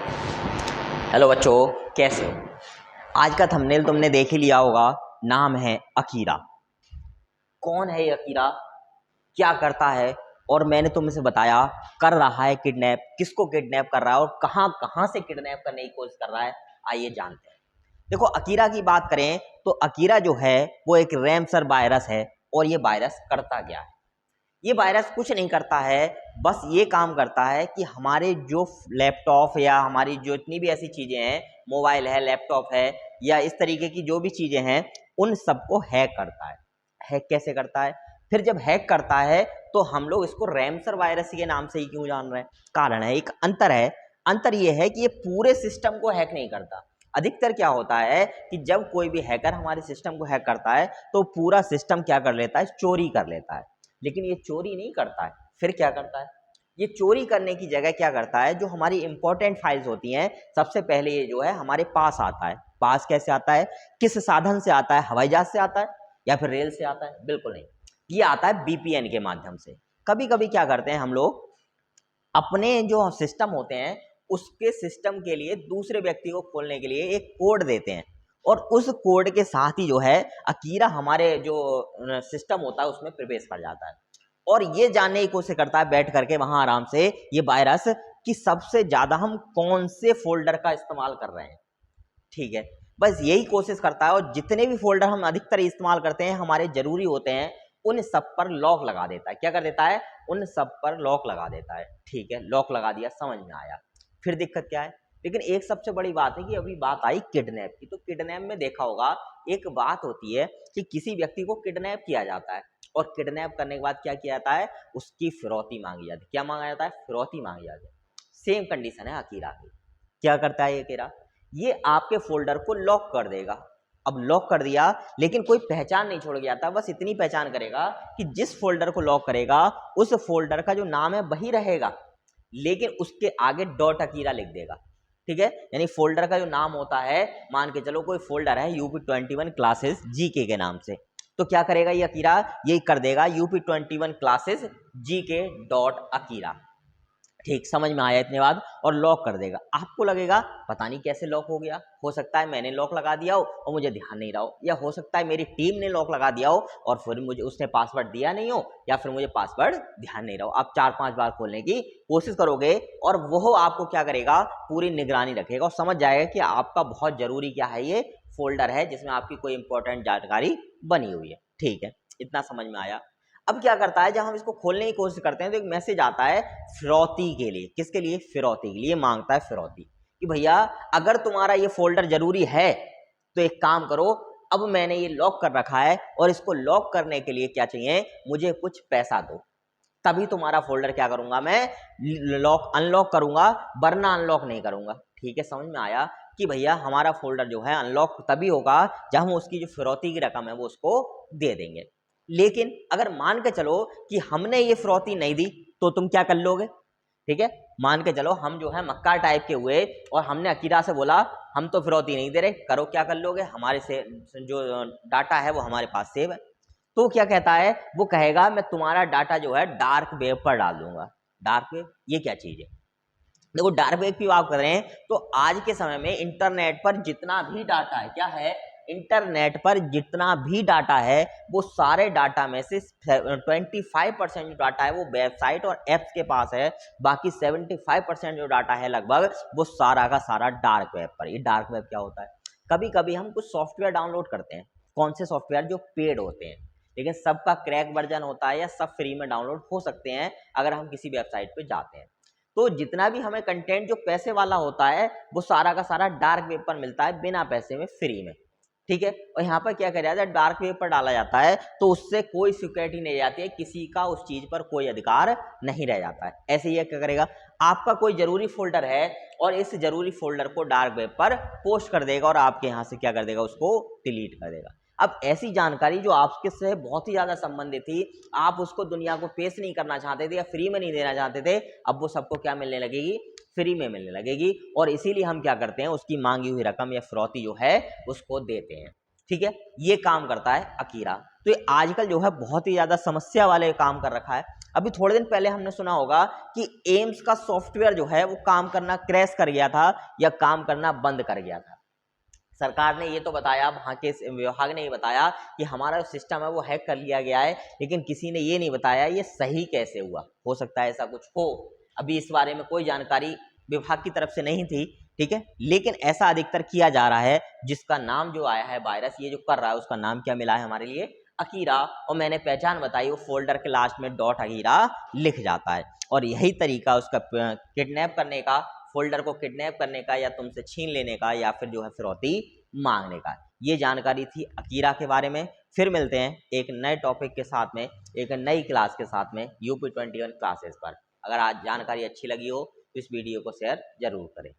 Hello बच्चों, कैसे हो? आज का थंबनेल तुमने देख ही लिया होगा। नाम है अकीरा। कौन है ये अकीरा, क्या करता है, और मैंने तुमसे बताया कर रहा है किडनैप, किसको किडनैप कर रहा है और कहां कहां से किडनैप करने की कोशिश कर रहा है। आइए जानते हैं। देखो, अकीरा की बात करें तो अकीरा जो है वो एक रैमसर वायरस है। और ये वायरस करता क्या है? ये वायरस कुछ नहीं करता है, बस ये काम करता है कि हमारे जो लैपटॉप या हमारी जो इतनी भी ऐसी चीज़ें हैं, मोबाइल है, लैपटॉप है, या इस तरीके की जो भी चीज़ें हैं, उन सबको हैक करता है। हैक कैसे करता है? फिर जब हैक करता है तो हम लोग इसको रैमसर वायरस के नाम से ही क्यों जान रहे हैं? कारण है, एक अंतर है। अंतर ये है कि ये पूरे सिस्टम को हैक नहीं करता। अधिकतर क्या होता है कि जब कोई भी हैकर हमारे सिस्टम को हैक करता है तो पूरा सिस्टम क्या कर लेता है? चोरी कर लेता है। लेकिन ये चोरी नहीं करता है। फिर क्या करता है? ये चोरी करने की जगह क्या करता है, जो हमारी इंपॉर्टेंट फाइल्स होती हैं, सबसे पहले ये जो है हमारे पास आता है। पास कैसे आता है? किस साधन से आता है? हवाई जहाज से आता है या फिर रेल से आता है? बिल्कुल नहीं, ये आता है VPN के माध्यम से। कभी कभी क्या करते हैं हम लोग, अपने जो सिस्टम होते हैं उसके सिस्टम के लिए दूसरे व्यक्ति को खोलने के लिए एक कोड देते हैं, और उस कोड के साथ ही जो है अकीरा हमारे जो सिस्टम होता है उसमें प्रवेश कर जाता है। और ये जानने की कोशिश करता है बैठ करके वहां आराम से, ये वायरस, कि सबसे ज्यादा हम कौन से फोल्डर का इस्तेमाल कर रहे हैं। ठीक है, बस यही कोशिश करता है। और जितने भी फोल्डर हम अधिकतर इस्तेमाल करते हैं, हमारे जरूरी होते हैं, उन सब पर लॉक लगा देता है। क्या कर देता है? उन सब पर लॉक लगा देता है। ठीक है, लॉक लगा दिया, समझ में आया। फिर दिक्कत क्या है? लेकिन एक सबसे बड़ी बात है कि अभी बात आई किडनैप की, तो किडनैप में देखा होगा एक बात होती है कि किसी व्यक्ति को किडनैप किया जाता है, और किडनैप करने के बाद क्या किया जाता है? उसकी फिरौती मांगी जाती है। क्या मांगा जाता है? फिरौती मांगी जाती है। सेम कंडीशन है अकीरा की। क्या करता है ये अकीरा? ये आपके फोल्डर को लॉक कर देगा। अब लॉक कर दिया, लेकिन कोई पहचान नहीं छोड़ के जाता। बस इतनी पहचान करेगा कि जिस फोल्डर को लॉक करेगा उस फोल्डर का जो नाम है वही रहेगा, लेकिन उसके आगे डॉट अकीरा लिख देगा। ठीक है, यानी फोल्डर का जो नाम होता है, मान के चलो कोई फोल्डर है UP21 क्लासेस GK के नाम से, तो क्या करेगा ये अकीरा? ये कर देगा UP21 classes GK dot Akira. ठीक, समझ में आया इतने बाद? और लॉक कर देगा। आपको लगेगा पता नहीं कैसे लॉक हो गया, हो सकता है मैंने लॉक लगा दिया हो और मुझे ध्यान नहीं रहा हो, या हो सकता है मेरी टीम ने लॉक लगा दिया हो और फिर मुझे उसने पासवर्ड दिया नहीं हो, या फिर मुझे पासवर्ड ध्यान नहीं रहा हो। आप 4-5 बार खोलने की कोशिश करोगे और वो आपको क्या करेगा? पूरी निगरानी रखेगा और समझ जाएगा कि आपका बहुत जरूरी क्या है, ये फोल्डर है जिसमें आपकी कोई इंपॉर्टेंट जानकारी बनी हुई है। ठीक है, इतना समझ में आया। अब क्या करता है, जब हम इसको खोलने की कोशिश करते हैं तो एक मैसेज आता है फिरौती के लिए। किसके लिए? फिरौती के लिए मांगता है फिरौती, कि भैया अगर तुम्हारा ये फोल्डर जरूरी है तो एक काम करो, अब मैंने ये लॉक कर रखा है और इसको लॉक करने के लिए क्या चाहिए? मुझे कुछ पैसा दो, तभी तुम्हारा फोल्डर क्या करूंगा मैं? लॉक अनलॉक करूंगा, वरना अनलॉक नहीं करूंगा। ठीक है, समझ में आया कि भैया हमारा फोल्डर जो है अनलॉक तभी होगा जब हम उसकी जो फिरौती की रकम है वो उसको दे देंगे। लेकिन अगर मान के चलो कि हमने ये फिरौती नहीं दी, तो तुम क्या कर लोगे? ठीक है, मान के चलो हम जो है मक्कार टाइप के हुए और हमने अकीरा से बोला हम तो फिरौती नहीं दे रहे, करो क्या कर लोगे? हमारे से जो डाटा है वो हमारे पास सेव है। तो क्या कहता है? वो कहेगा मैं तुम्हारा डाटा जो है डार्क वेब पर डाल दूंगा। डार्क वेब ये क्या चीज है? देखो, डार्क वेब की बात कर रहे हैं तो आज के समय में इंटरनेट पर जितना भी डाटा है, क्या है? इंटरनेट पर जितना भी डाटा है, वो सारे डाटा में से 25% जो डाटा है वो वेबसाइट और एप्स के पास है। बाकी 75% जो डाटा है लगभग, वो सारा का सारा डार्क वेब पर। ये डार्क वेब क्या होता है? कभी कभी हम कुछ सॉफ्टवेयर डाउनलोड करते हैं। कौन से सॉफ्टवेयर? जो पेड होते हैं, लेकिन सबका क्रैक वर्जन होता है या सब फ्री में डाउनलोड हो सकते हैं अगर हम किसी वेबसाइट पे जाते हैं। तो जितना भी हमें कंटेंट जो पैसे वाला होता है, वो सारा का सारा डार्क वेब पर मिलता है, बिना पैसे में, फ्री में। ठीक है, और यहाँ पर क्या किया जाता है? डार्क वेब पर डाला जाता है तो उससे कोई सिक्योरिटी नहीं जाती है, किसी का उस चीज पर कोई अधिकार नहीं रह जाता है। ऐसे ही क्या करेगा? आपका कोई जरूरी फोल्डर है और इस जरूरी फोल्डर को डार्क वेब पर पोस्ट कर देगा और आपके यहाँ से क्या कर देगा? उसको डिलीट कर देगा। अब ऐसी जानकारी जो आपके से बहुत ही ज्यादा संबंधित थी, आप उसको दुनिया को पेश नहीं करना चाहते थे या फ्री में नहीं देना चाहते थे, अब वो सबको क्या मिलने लगेगी? फ्री में मिलने लगेगी। और इसीलिए हम क्या करते हैं? उसकी मांगी हुई रकम या फिरौती जो है उसको देते हैं। ठीक है, ये काम करता है अकीरा। तो ये आजकल जो है बहुत ही ज़्यादा समस्या वाले काम कर रखा है। अभी थोड़े दिन पहले हमने सुना होगा कि एम्स का सॉफ्टवेयर जो है वो काम करना क्रैश कर गया था या काम करना बंद कर गया था। सरकार ने ये तो बताया, वहाँ के विभाग ने ये बताया कि हमारा जो सिस्टम है वो हैक कर लिया गया है, लेकिन किसी ने ये नहीं बताया ये सही कैसे हुआ। हो सकता है ऐसा कुछ हो, अभी इस बारे में कोई जानकारी विभाग की तरफ से नहीं थी, ठीक है, लेकिन ऐसा अधिकतर किया जा रहा है। जिसका नाम जो आया है वायरस ये जो कर रहा है उसका नाम क्या मिला है हमारे लिए, अकीरा। और मैंने पहचान बताई, वो फोल्डर के लास्ट में डॉट अकीरा लिख जाता है। और यही तरीका उसका किडनैप करने का, फोल्डर को किडनैप करने का या तुमसे छीन लेने का या फिर जो है फिरौती मांगने का। ये जानकारी थी अकीरा के बारे में। फिर मिलते हैं एक नए टॉपिक के साथ में, एक नई क्लास के साथ में UP 21 क्लासेस पर। अगर आज जानकारी अच्छी लगी हो तो इस वीडियो को शेयर जरूर करें।